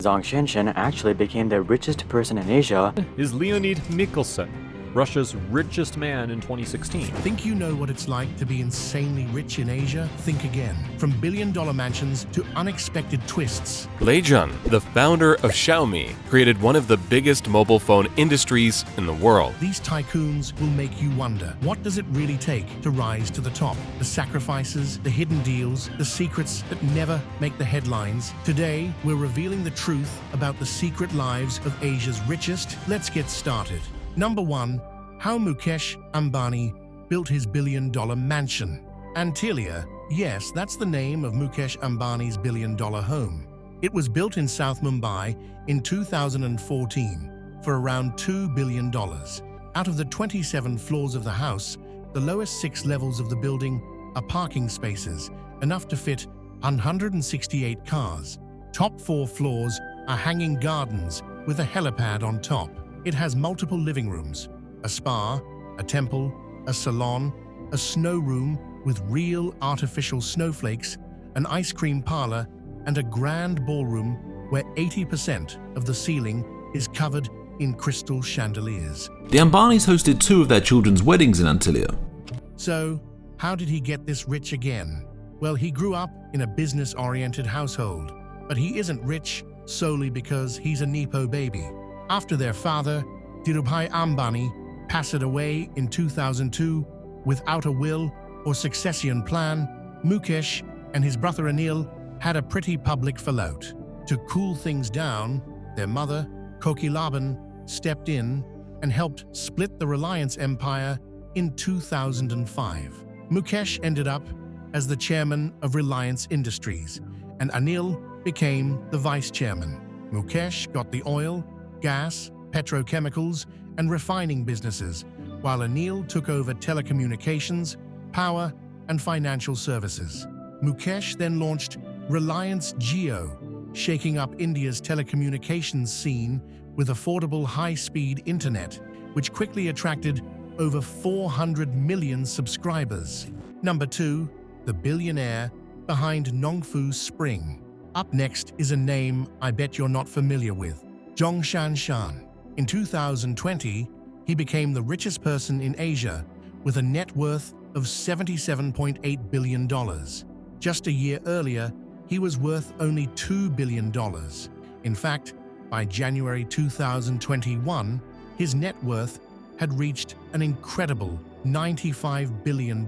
Zhang Shenshen actually became the richest person in Asia. Is Leonid Mikhelson, Russia's richest man in 2016. Think you know what it's like to be insanely rich in Asia? Think again. From billion-dollar mansions to unexpected twists. Lei Jun, the founder of Xiaomi, created one of the biggest mobile phone industries in the world. These tycoons will make you wonder, what does it really take to rise to the top? The sacrifices, the hidden deals, the secrets that never make the headlines. Today, we're revealing the truth about the secret lives of Asia's richest. Let's get started. Number 1. How Mukesh Ambani built his billion-dollar mansion. Antilia, yes, that's the name of Mukesh Ambani's billion-dollar home. It was built in South Mumbai in 2014 for around $2 billion. Out of the 27 floors of the house, the lowest 6 levels of the building are parking spaces, enough to fit 168 cars. Top 4 floors are hanging gardens with a helipad on top. It has multiple living rooms, a spa, a temple, a salon, a snow room with real artificial snowflakes, an ice cream parlor, and a grand ballroom where 80% of the ceiling is covered in crystal chandeliers. The Ambanis hosted 2 of their children's weddings in Antilia. So, how did he get this rich again? Well, he grew up in a business-oriented household, but he isn't rich solely because he's a Nepo baby. After their father, Dhirubhai Ambani, passed away in 2002 without a will or succession plan, Mukesh and his brother Anil had a pretty public fallout. To cool things down, their mother, Kokilaban, stepped in and helped split the Reliance Empire in 2005. Mukesh ended up as the chairman of Reliance Industries, and Anil became the vice chairman. Mukesh got the oil, gas, petrochemicals, and refining businesses, while Anil took over telecommunications, power, and financial services. Mukesh then launched Reliance Jio, shaking up India's telecommunications scene with affordable high-speed internet, which quickly attracted over 400 million subscribers. Number 2, the billionaire behind Nongfu Spring. Up next is a name I bet you're not familiar with. Zhongshan Shan. In 2020, he became the richest person in Asia with a net worth of $77.8 billion. Just a year earlier, he was worth only $2 billion. In fact, by January 2021, his net worth had reached an incredible $95 billion.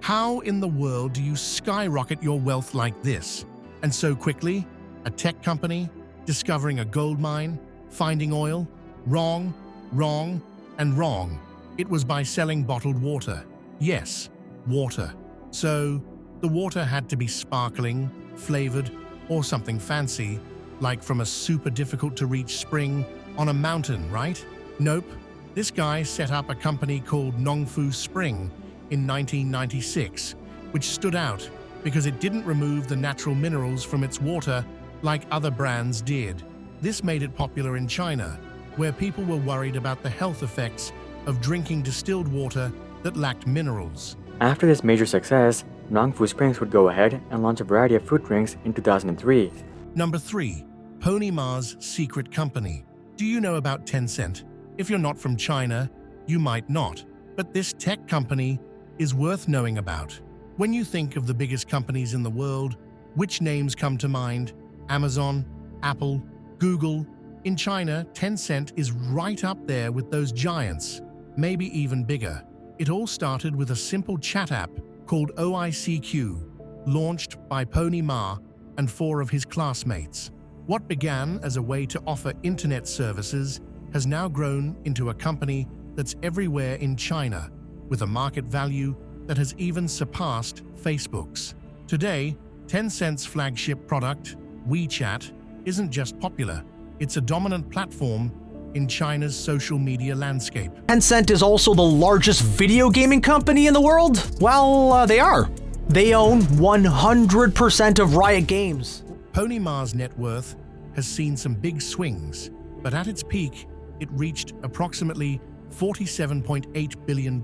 How in the world do you skyrocket your wealth like this? And so quickly, a tech company, discovering a gold mine, finding oil? Wrong, wrong, and wrong. It was by selling bottled water. Yes, water. So, the water had to be sparkling, flavored, or something fancy, like from a super difficult-to-reach spring on a mountain, right? Nope. This guy set up a company called Nongfu Spring in 1996, which stood out because it didn't remove the natural minerals from its water like other brands did. This made it popular in China, where people were worried about the health effects of drinking distilled water that lacked minerals. After this major success, Nongfu Springs would go ahead and launch a variety of fruit drinks in 2003. Number 3. Pony Ma's secret company. Do you know about Tencent? If you're not from China, you might not. But this tech company is worth knowing about. When you think of the biggest companies in the world, which names come to mind? Amazon, Apple, Google. In China, Tencent is right up there with those giants, maybe even bigger. It all started with a simple chat app called OICQ, launched by Pony Ma and 4 of his classmates. What began as a way to offer internet services has now grown into a company that's everywhere in China, with a market value that has even surpassed Facebook's. Today, Tencent's flagship product, WeChat, isn't just popular, it's a dominant platform in China's social media landscape. Tencent is also the largest video gaming company in the world? Well, they are. They own 100% of Riot Games. Pony Ma's net worth has seen some big swings, but at its peak, it reached approximately $47.8 billion,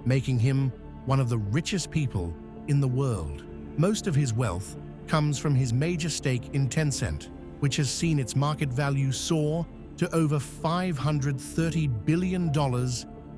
making him one of the richest people in the world. Most of his wealth comes from his major stake in Tencent, which has seen its market value soar to over $530 billion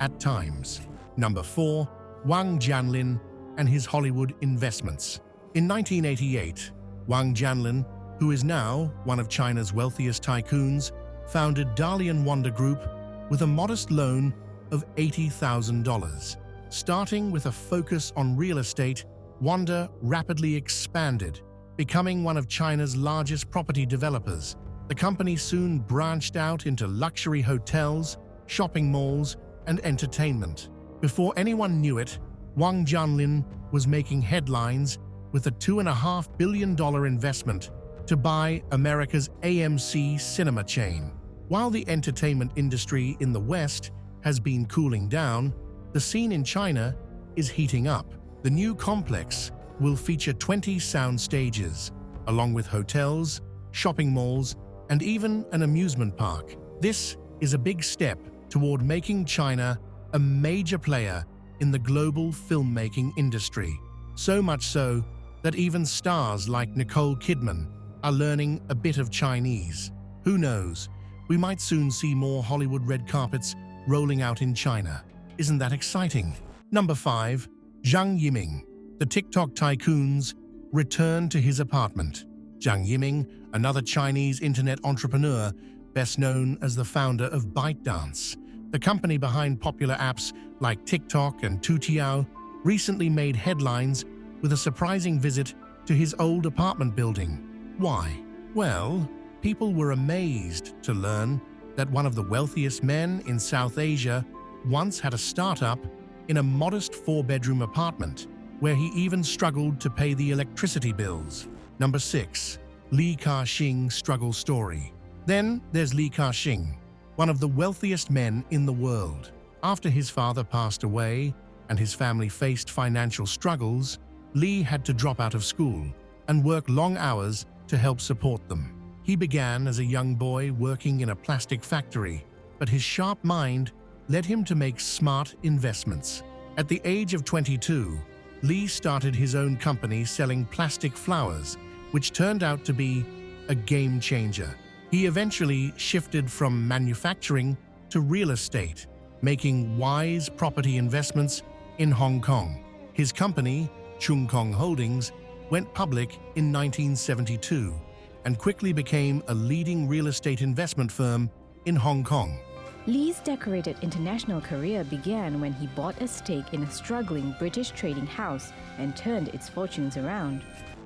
at times. Number 4. Wang Jianlin and his Hollywood investments. In 1988, Wang Jianlin, who is now one of China's wealthiest tycoons, founded Dalian Wonder Group with a modest loan of $80,000. Starting with a focus on real estate, Wanda rapidly expanded, becoming one of China's largest property developers. The company soon branched out into luxury hotels, shopping malls, and entertainment. Before anyone knew it, Wang Jianlin was making headlines with a $2.5 billion investment to buy America's AMC cinema chain. While the entertainment industry in the West has been cooling down, the scene in China is heating up. The new complex will feature 20 sound stages, along with hotels, shopping malls, and even an amusement park. This is a big step toward making China a major player in the global filmmaking industry. So much so that even stars like Nicole Kidman are learning a bit of Chinese. Who knows, we might soon see more Hollywood red carpets rolling out in China. Isn't that exciting? Number 5. Zhang Yiming. The TikTok Tycoons returned to his apartment. Zhang Yiming, another Chinese internet entrepreneur, best known as the founder of ByteDance, the company behind popular apps like TikTok and Hu Tao, recently made headlines with a surprising visit to his old apartment building. Why? Well, people were amazed to learn that one of the wealthiest men in South Asia once had a startup in a modest 4-bedroom apartment, where he even struggled to pay the electricity bills. Number 6. Li Ka-shing's struggle story. Then there's Li Ka-shing, one of the wealthiest men in the world. After his father passed away and his family faced financial struggles, Li had to drop out of school and work long hours to help support them. He began as a young boy working in a plastic factory, but his sharp mind led him to make smart investments. At the age of 22, Li started his own company selling plastic flowers, which turned out to be a game changer. He eventually shifted from manufacturing to real estate, making wise property investments in Hong Kong. His company, Chung Kong Holdings, went public in 1972 and quickly became a leading real estate investment firm in Hong Kong. Li's decorated international career began when he bought a stake in a struggling British trading house and turned its fortunes around.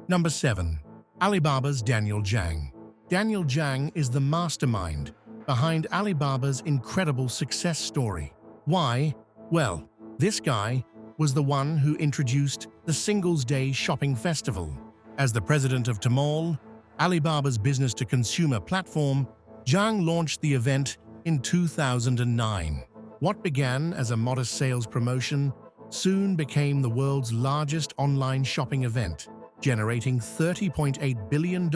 Number 7. Alibaba's Daniel Zhang. Daniel Zhang is the mastermind behind Alibaba's incredible success story. Why? Well, this guy was the one who introduced the Singles Day shopping festival. As the president of Tmall, Alibaba's business-to-consumer platform, Zhang launched the event in 2009. What began as a modest sales promotion soon became the world's largest online shopping event, generating $30.8 billion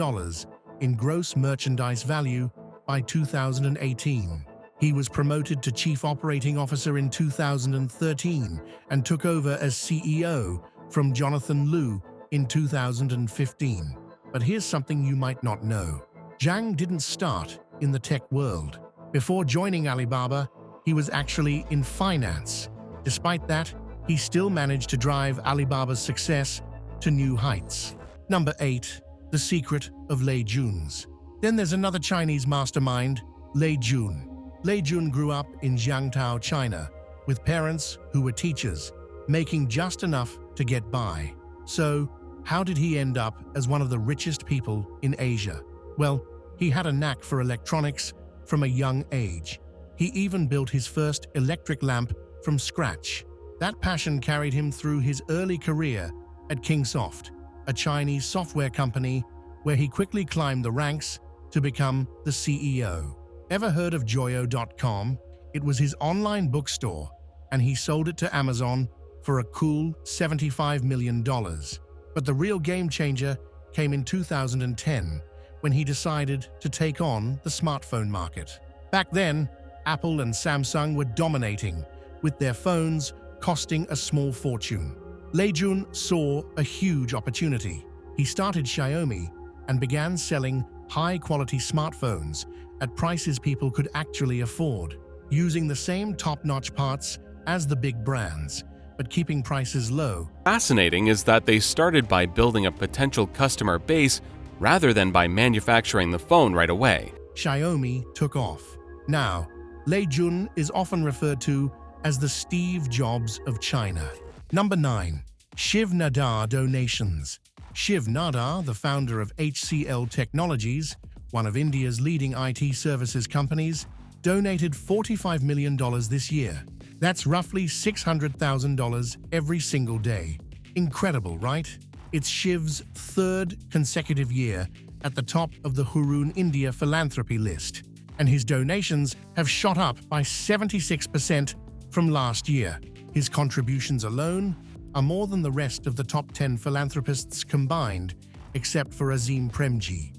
in gross merchandise value by 2018. He was promoted to Chief Operating Officer in 2013 and took over as CEO from Jonathan Liu in 2015. But here's something you might not know. Zhang didn't start in the tech world. Before joining Alibaba, he was actually in finance. Despite that, he still managed to drive Alibaba's success to new heights. Number 8. The Secret of Lei Jun's. Then there's another Chinese mastermind, Lei Jun. Lei Jun grew up in Jiangtao, China, with parents who were teachers, making just enough to get by. So, how did he end up as one of the richest people in Asia? Well, he had a knack for electronics from a young age. He even built his first electric lamp from scratch. That passion carried him through his early career at Kingsoft, a Chinese software company where he quickly climbed the ranks to become the CEO. Ever heard of Joyo.com? It was his online bookstore, and he sold it to Amazon for a cool $75 million. But the real game changer came in 2010, when he decided to take on the smartphone market. Back then, Apple and Samsung were dominating, with their phones costing a small fortune. Lei Jun saw a huge opportunity. He started Xiaomi and began selling high-quality smartphones at prices people could actually afford, using the same top-notch parts as the big brands, but keeping prices low. Fascinating is that they started by building a potential customer base rather than by manufacturing the phone right away. Xiaomi took off. Now, Lei Jun is often referred to as the Steve Jobs of China. Number 9. Shiv Nadar donations. Shiv Nadar, the founder of HCL Technologies, one of India's leading IT services companies, donated $45 million this year. That's roughly $600,000 every single day. Incredible, right? It's Shiv's third consecutive year at the top of the Hurun India philanthropy list, and his donations have shot up by 76% from last year. His contributions alone are more than the rest of the top 10 philanthropists combined, except for Azim Premji.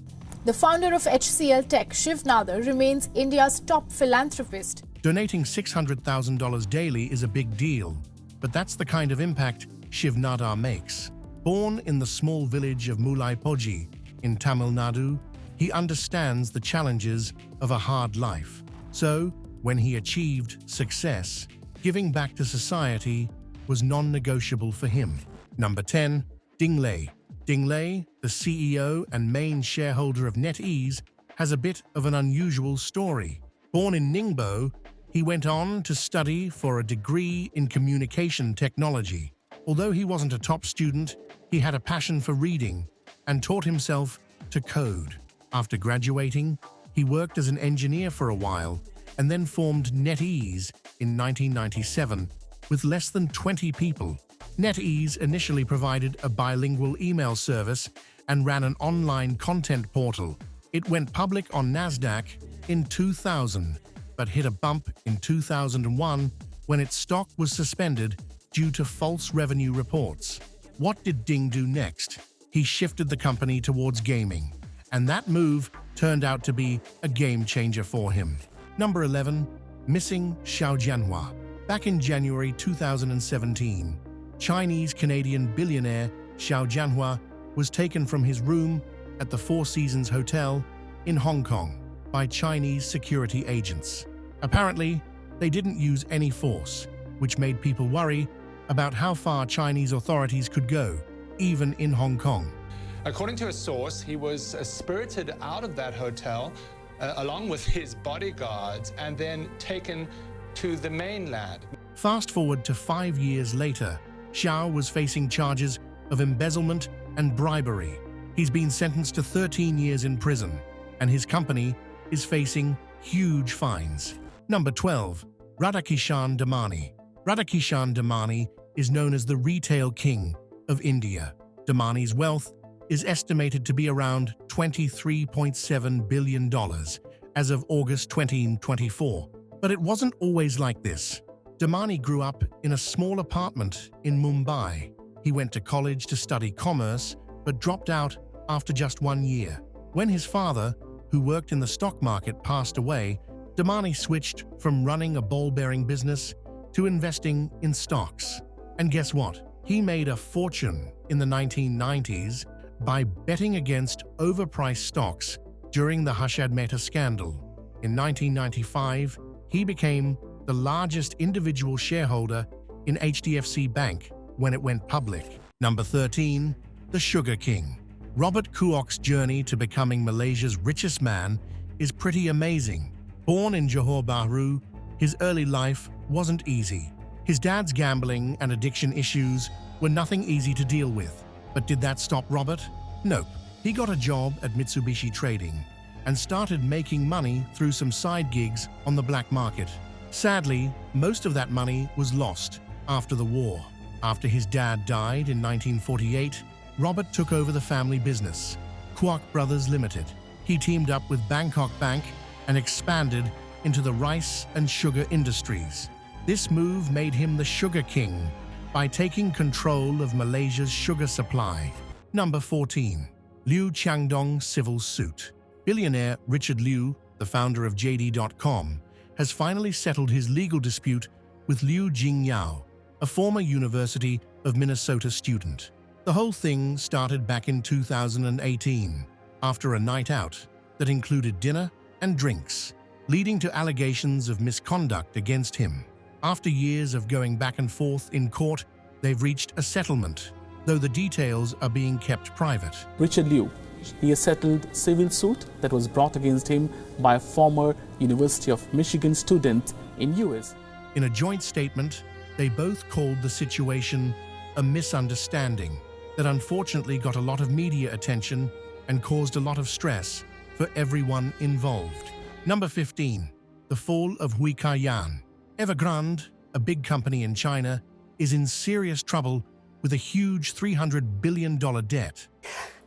The founder of HCL Tech, Shiv Nadar, remains India's top philanthropist. Donating $600,000 daily is a big deal, but that's the kind of impact Shiv Nadar makes. Born in the small village of Mulaipoji in Tamil Nadu, he understands the challenges of a hard life. So, when he achieved success, giving back to society was non-negotiable for him. Number 10. Ding Lei. Ding Lei, the CEO and main shareholder of NetEase, has a bit of an unusual story. Born in Ningbo, he went on to study for a degree in communication technology. Although he wasn't a top student, he had a passion for reading and taught himself to code. After graduating, he worked as an engineer for a while and then formed NetEase in 1997 with less than 20 people. NetEase initially provided a bilingual email service and ran an online content portal. It went public on Nasdaq in 2000, but hit a bump in 2001 when its stock was suspended due to false revenue reports. What did Ding do next? He shifted the company towards gaming, and that move turned out to be a game changer for him. Number 11. Missing Xiao Jianhua. Back in January 2017, Chinese-Canadian billionaire Xiao Jianhua was taken from his room at the Four Seasons Hotel in Hong Kong by Chinese security agents. Apparently, they didn't use any force, which made people worry about how far Chinese authorities could go, even in Hong Kong. According to a source, he was spirited out of that hotel along with his bodyguards and then taken to the mainland. Fast forward to 5 years later, Xiao was facing charges of embezzlement and bribery. He's been sentenced to 13 years in prison, and his company is facing huge fines. Number 12. Radhakishan Damani. Radhakishan Damani is known as the retail king of India. Damani's wealth is estimated to be around $23.7 billion as of August 2024. But it wasn't always like this. Damani grew up in a small apartment in Mumbai. He went to college to study commerce, but dropped out after just 1 year. When his father, who worked in the stock market, passed away, Damani switched from running a ball-bearing business to investing in stocks. And guess what? He made a fortune in the 1990s by betting against overpriced stocks during the Harshad Mehta scandal. In 1995, he became the largest individual shareholder in HDFC Bank when it went public. Number 13. The Sugar King. Robert Kuok's journey to becoming Malaysia's richest man is pretty amazing. Born in Johor Bahru, his early life wasn't easy. His dad's gambling and addiction issues were nothing easy to deal with. But did that stop Robert? Nope. He got a job at Mitsubishi Trading and started making money through some side gigs on the black market. Sadly, most of that money was lost after the war. After his dad died in 1948, Robert took over the family business, Kuok Brothers Limited. He teamed up with Bangkok Bank and expanded into the rice and sugar industries. This move made him the Sugar King by taking control of Malaysia's sugar supply. Number 14. Liu Changdong civil suit. Billionaire Richard Liu, the founder of JD.com, has finally settled his legal dispute with Liu Jingyao, a former University of Minnesota student. The whole thing started back in 2018. After a night out, that included dinner and drinks, leading to allegations of misconduct against him. After years of going back and forth in court, they've reached a settlement, though the details are being kept private. Richard Liu, he has settled civil suit that was brought against him by a former University of Michigan student in US. In a joint statement, they both called the situation a misunderstanding that unfortunately got a lot of media attention and caused a lot of stress for everyone involved. Number 15. The fall of Hu Tao. Evergrande, a big company in China, is in serious trouble with a huge $300 billion debt.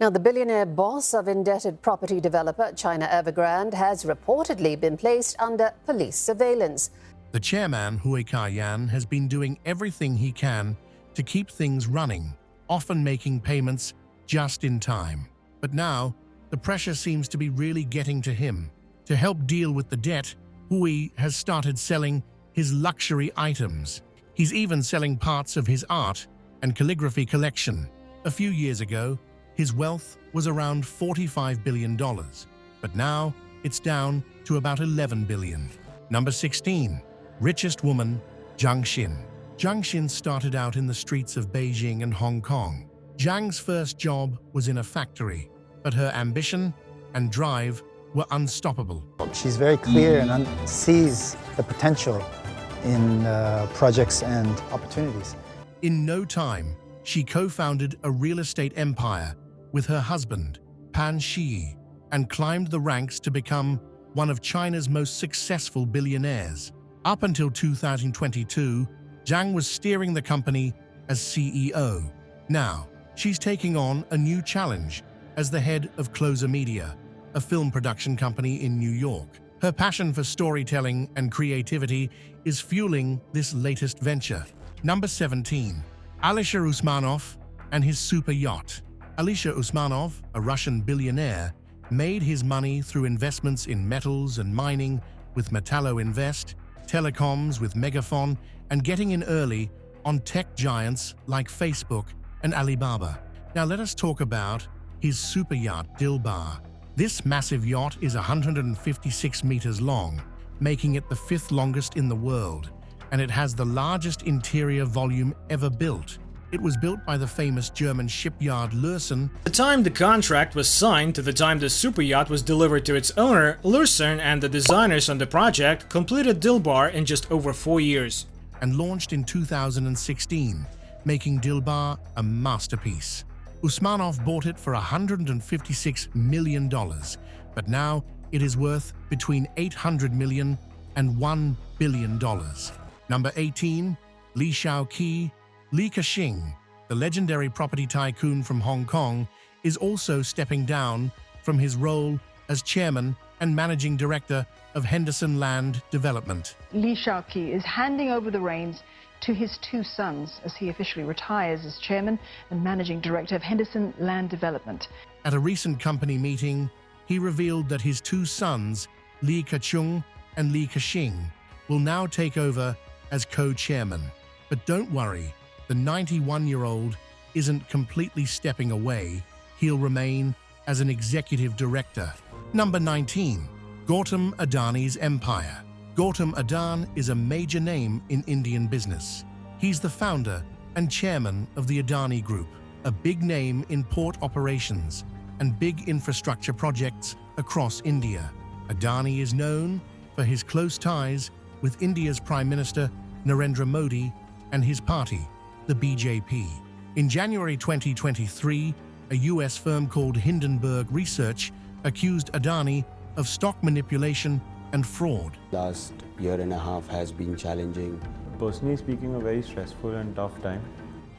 Now, the billionaire boss of indebted property developer China Evergrande has reportedly been placed under police surveillance. The chairman, Hu Tao, has been doing everything he can to keep things running, often making payments just in time. But now, the pressure seems to be really getting to him. To help deal with the debt, Hui has started selling his luxury items. He's even selling parts of his art and calligraphy collection. A few years ago, his wealth was around $45 billion, but now it's down to about $11 billion. Number 16. Richest woman, Jang. Jang started out in the streets of Beijing and Hong Kong. Jang's first job was in a factory, but her ambition and drive were unstoppable. She's very clear and sees the potential in projects and opportunities. In no time, she co-founded a real estate empire with her husband, Pan Shi, and climbed the ranks to become one of China's most successful billionaires. Up until 2022, Jang was steering the company as CEO. Now, she's taking on a new challenge as the head of Closer Media, a film production company in New York. Her passion for storytelling and creativity is fueling this latest venture. Number 17. Alisher Usmanov and his super yacht. Alisher Usmanov, a Russian billionaire, made his money through investments in metals and mining with Metallo Invest, telecoms with Megaphone, and getting in early on tech giants like Facebook and Alibaba. Now let us talk about his super yacht Dilbar. This massive yacht is 156 meters long, making it the 5th longest in the world, and it has the largest interior volume ever built. It was built by the famous German shipyard Lürsen. The time the contract was signed to the time the super yacht was delivered to its owner, Lürsen and the designers on the project completed Dilbar in just over 4 years. And launched in 2016, making Dilbar a masterpiece. Usmanov bought it for $156 million, but now it is worth between $800 million and $1 billion. Number 18. Li Shaoqi. Li Ka-shing, the legendary property tycoon from Hong Kong, is also stepping down from his role as chairman and managing director of Henderson Land Development. Li Shaoqi is handing over the reins to his 2 sons as he officially retires as chairman and managing director of Henderson Land Development. At a recent company meeting, he revealed that his 2 sons, Li Ka-chung and Li Ka-shing, will now take over as co-chairman. But don't worry, the 91-year-old isn't completely stepping away. He'll remain as an executive director. Number 19. Gautam Adani's Empire. Gautam Adani is a major name in Indian business. He's the founder and chairman of the Adani Group, a big name in port operations and big infrastructure projects across India. Adani is known for his close ties with India's Prime Minister Narendra Modi and his party, the BJP. In January 2023, a US firm called Hindenburg Research accused Adani of stock manipulation and fraud. Last year and a half has been challenging. Personally speaking, a very stressful and tough time.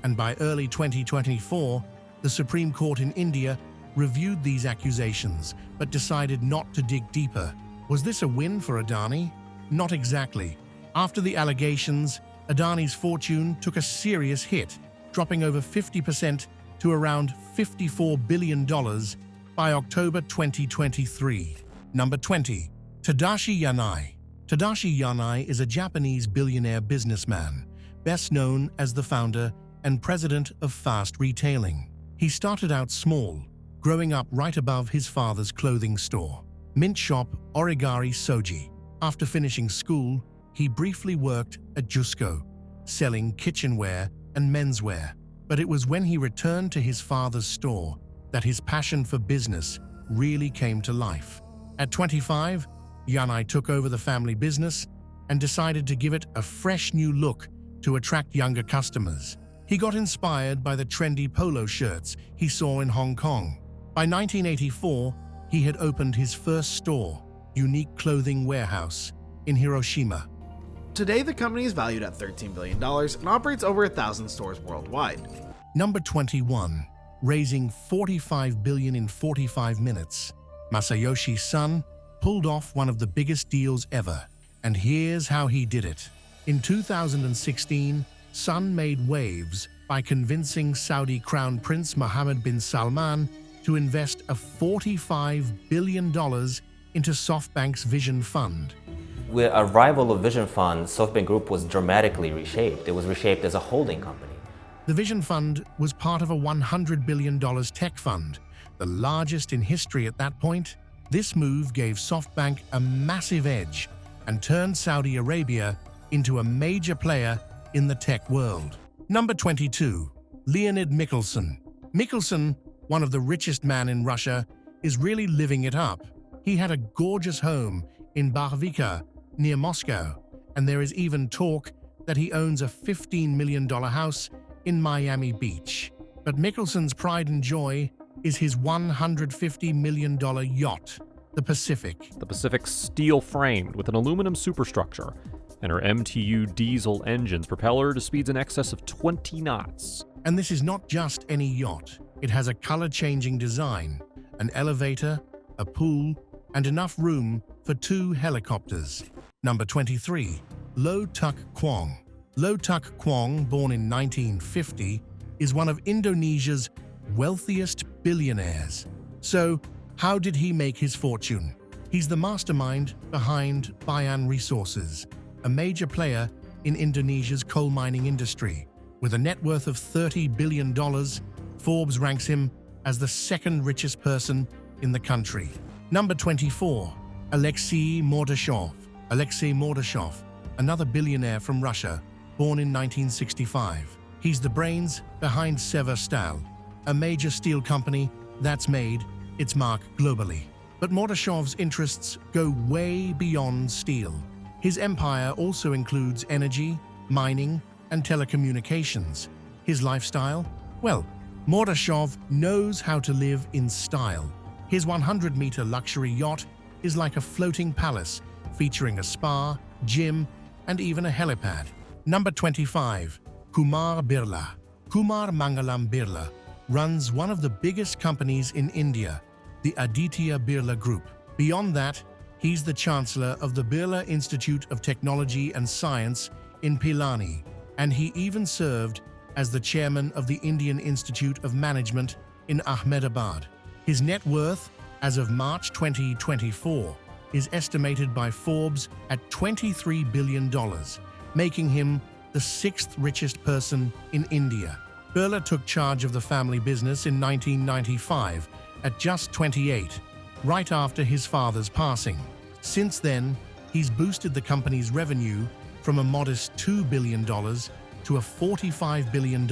And by early 2024, the Supreme Court in India reviewed these accusations, but decided not to dig deeper. Was this a win for Adani? Not exactly. After the allegations, Adani's fortune took a serious hit, dropping over 50% to around $54 billion by October 2023. Number 20. Tadashi Yanai. Tadashi Yanai is a Japanese billionaire businessman, best known as the founder and president of Fast Retailing. He started out small, growing up right above his father's clothing store. Mint shop Origari Soji. After finishing school, he briefly worked at Jusco, selling kitchenware and menswear. But it was when he returned to his father's store that his passion for business really came to life. At 25, Yanai took over the family business and decided to give it a fresh new look to attract younger customers. He got inspired by the trendy polo shirts he saw in Hong Kong. By 1984, he had opened his first store, Unique Clothing Warehouse, in Hiroshima. Today, the company is valued at $13 billion and operates over 1,000 stores worldwide. Number 21, raising $45 billion in 45 minutes. Masayoshi Son pulled off one of the biggest deals ever, and here's how he did it. In 2016, Son made waves by convincing Saudi Crown Prince Mohammed bin Salman to invest a $45 billion into SoftBank's Vision Fund. With arrival of Vision Fund, SoftBank Group was dramatically reshaped. It was reshaped as a holding company. The Vision Fund was part of a $100 billion tech fund, the largest in history at that point. This move gave SoftBank a massive edge and turned Saudi Arabia into a major player in the tech world. Number 22, Leonid Mikhelson. Mikhelson, one of the richest men in Russia, is really living it up. He had a gorgeous home in Barvika, near Moscow, and there is even talk that he owns a $15 million house in Miami Beach. But Mickelson's pride and joy is his $150 million yacht, the Pacific. The Pacific's steel-framed with an aluminum superstructure, and her MTU diesel engines propel her to speeds in excess of 20 knots. And this is not just any yacht. It has a color-changing design, an elevator, a pool, and enough room for 2 helicopters. Number 23, Tuck Kuang. Tuck Kuang, born in 1950, is one of Indonesia's wealthiest billionaires. So, how did he make his fortune? He's the mastermind behind Bayan Resources, a major player in Indonesia's coal mining industry. With a net worth of $30 billion, Forbes ranks him as the second richest person in the country. Number 24, Alexei Morof. Alexei Morof, another billionaire from Russia, born in 1965. He's the brains behind Severstal, a major steel company that's made its mark globally. But Morozov's interests go way beyond steel. His empire also includes energy, mining, and telecommunications. His lifestyle? Well, Morozov knows how to live in style. His 100-meter luxury yacht is like a floating palace featuring a spa, gym, and even a helipad. Number 25, Kumar Birla. Kumar Mangalam Birla runs one of the biggest companies in India, the Aditya Birla Group. Beyond that, he's the chancellor of the Birla Institute of Technology and Science in Pilani, and he even served as the chairman of the Indian Institute of Management in Ahmedabad. His net worth, as of March 2024, is estimated by Forbes at $23 billion, making him the 6th richest person in India. Birla took charge of the family business in 1995 at just 28, right after his father's passing. Since then, he's boosted the company's revenue from a modest $2 billion to a $45 billion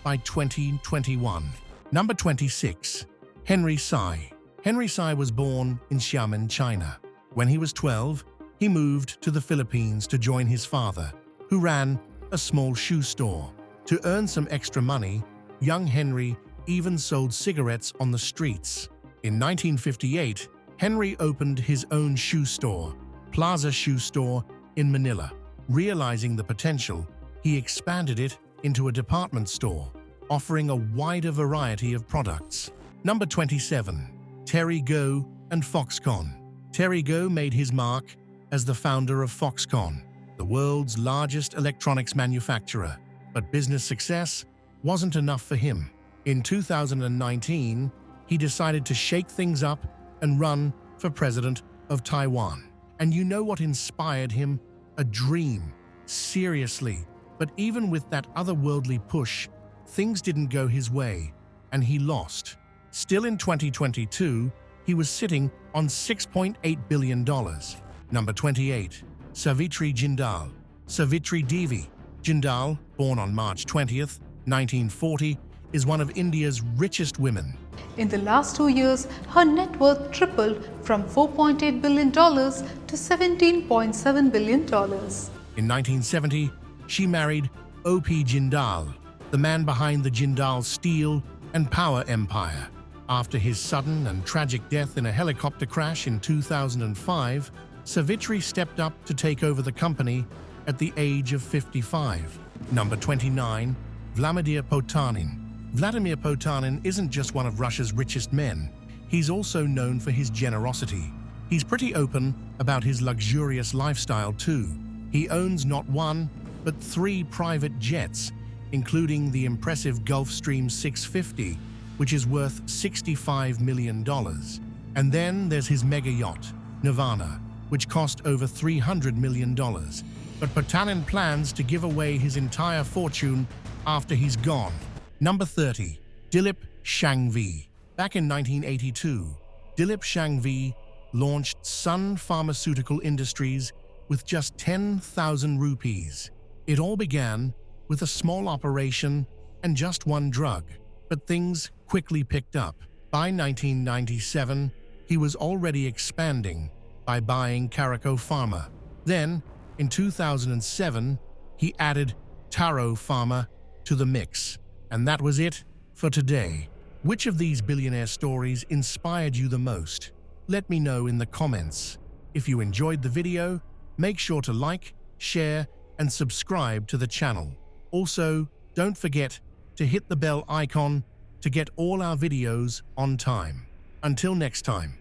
by 2021. Number 26, Henry Tsai. Henry Tsai was born in Xiamen, China. When he was 12, he moved to the Philippines to join his father, who ran a small shoe store. To earn some extra money, young Henry even sold cigarettes on the streets. In 1958, Henry opened his own shoe store, Plaza Shoe Store, in Manila. Realizing the potential, he expanded it into a department store, offering a wider variety of products. Number 27, Terry Gou and Foxconn. Terry Gou made his mark as the founder of Foxconn, the world's largest electronics manufacturer. But business success wasn't enough for him. In 2019, he decided to shake things up and run for president of Taiwan. And you know what inspired him? A dream. Seriously. But even with that otherworldly push, things didn't go his way, and he lost. Still in 2022, he was sitting on $6.8 billion. Number 28. Savitri Jindal. Savitri Devi Jindal, born on March 20th, 1940, is one of India's richest women. In the last 2 years, her net worth tripled from $4.8 billion to $17.7 billion. In 1970, she married O.P. Jindal, the man behind the Jindal Steel and Power Empire. After his sudden and tragic death in a helicopter crash in 2005, Savitri stepped up to take over the company at the age of 55. Number 29. Vladimir Potanin. Vladimir Potanin isn't just one of Russia's richest men. He's also known for his generosity. He's pretty open about his luxurious lifestyle too. He owns not one, but 3 private jets, including the impressive Gulfstream 650, which is worth $65 million. And then there's his mega yacht, Nirvana, which cost over $300 million. But Potanin plans to give away his entire fortune after he's gone. Number 30. Dilip Shanghvi. Back in 1982, Dilip Shanghvi launched Sun Pharmaceutical Industries with just 10,000 rupees. It all began with a small operation and just one drug, but things quickly picked up. By 1997, he was already expanding by buying Caraco Pharma. Then, in 2007, he added Taro Pharma to the mix. And that was it for today. Which of these billionaire stories inspired you the most? Let me know in the comments. If you enjoyed the video, make sure to like, share, and subscribe to the channel. Also, don't forget to hit the bell icon to get all our videos on time. Until next time.